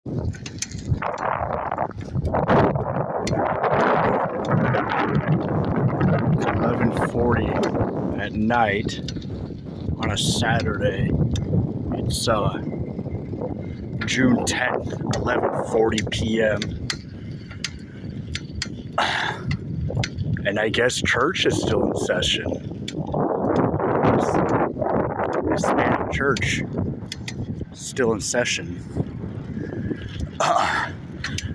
It's 11:40 at night on a Saturday. It's June 10th, 11:40 p.m. And I guess church is still in session. This man church still in session.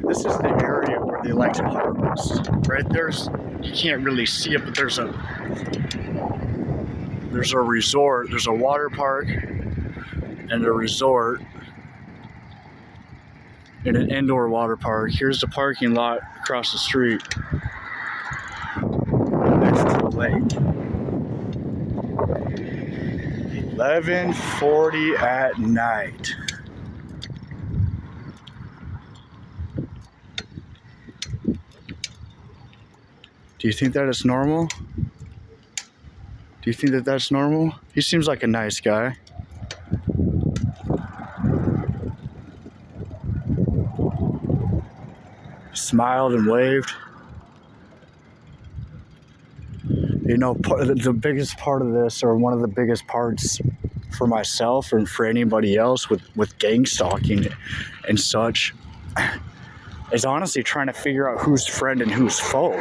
This is the area where they like to harvest. Right there's, you can't really see it, but there's a resort, there's a water park and a resort and an indoor water park. Here's the parking lot across the street next to the lake. 11:40 at night. Do you think that is normal? Do you think that that's normal? He seems like a nice guy. Smiled and waved. You know, the biggest part of this, or one of the biggest parts for myself and for anybody else with gang stalking and such, is honestly trying to figure out who's friend and who's foe.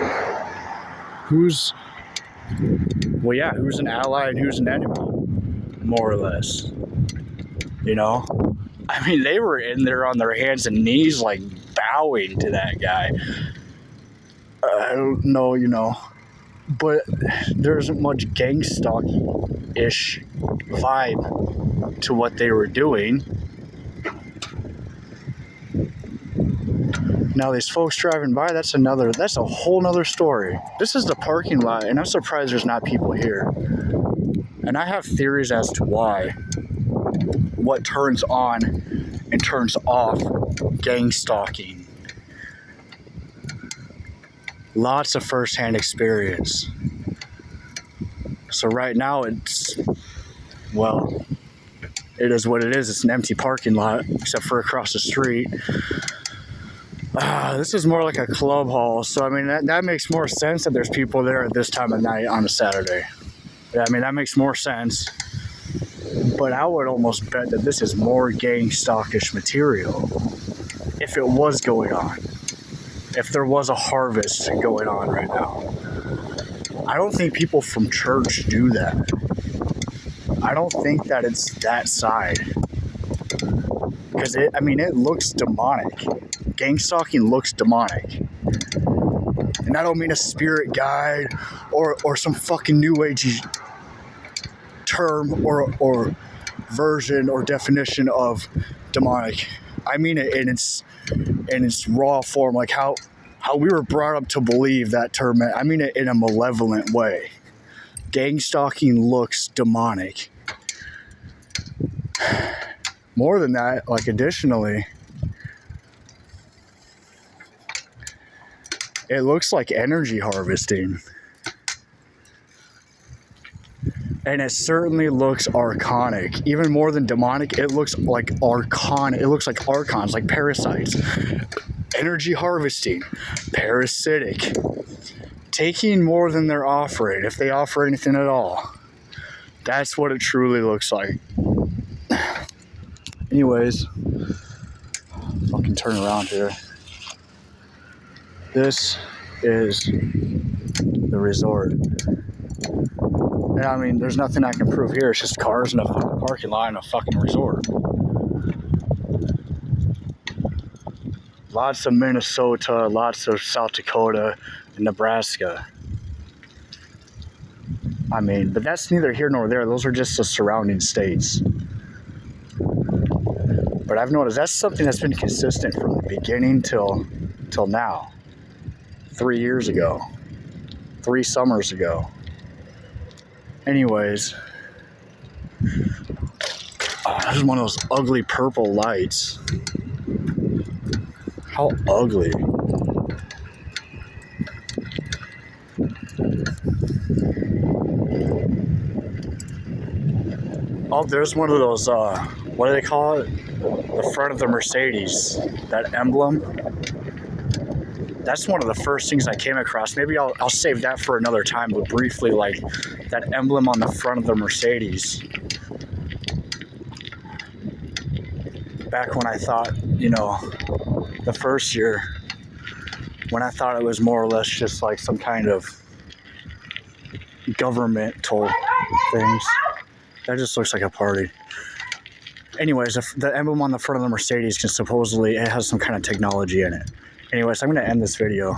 Who's an ally and who's an enemy, more or less. You know? I mean, they were in there on their hands and knees, like, bowing to that guy. I don't know, you know. But there isn't much gang stalking-ish vibe to what they were doing. Now, these folks driving by, that's a whole nother story. This is the parking lot, and I'm surprised there's not people here. And I have theories as to why. What turns on and turns off gang stalking. Lots of first-hand experience. So right now it is what it is. It's an empty parking lot, except for across the street. This is more like a club hall, so I mean that makes more sense that there's people there at this time of night on a Saturday. I mean, that makes more sense. But I would almost bet that this is more gang stalkish material if it was going on. If there was a harvest going on right now. I don't think people from church do that. I don't think that it's that side. Because it looks demonic. Gang stalking looks demonic. And I don't mean a spirit guide or some fucking new agey term or version or definition of demonic. I mean it in its raw form, like how we were brought up to believe that term. I mean it in a malevolent way. Gang stalking looks demonic. More than that, like additionally, it looks like energy harvesting. And it certainly looks archonic. Even more than demonic, it looks like archon. It looks like archons, like parasites. Energy harvesting. Parasitic. Taking more than they're offering, if they offer anything at all. That's what it truly looks like. Anyways, fucking turn around here. This is the resort. And I mean, there's nothing I can prove here. It's just cars in a fucking parking lot in a fucking resort. Lots of Minnesota, lots of South Dakota, and Nebraska. I mean, but that's neither here nor there. Those are just the surrounding states. But I've noticed that's something that's been consistent from the beginning till now. 3 years ago. 3 summers ago. Anyways, this is one of those ugly purple lights. How ugly. Oh, there's one of what do they call it? The front of the Mercedes, that emblem. That's one of the first things I came across. Maybe I'll save that for another time, but briefly, like that emblem on the front of the Mercedes. Back when I thought, you know, the first year, when I thought it was more or less just like some kind of governmental things. That just looks like a party. Anyways, the emblem on the front of the Mercedes can supposedly, it has some kind of technology in it. Anyways, I'm going to end this video.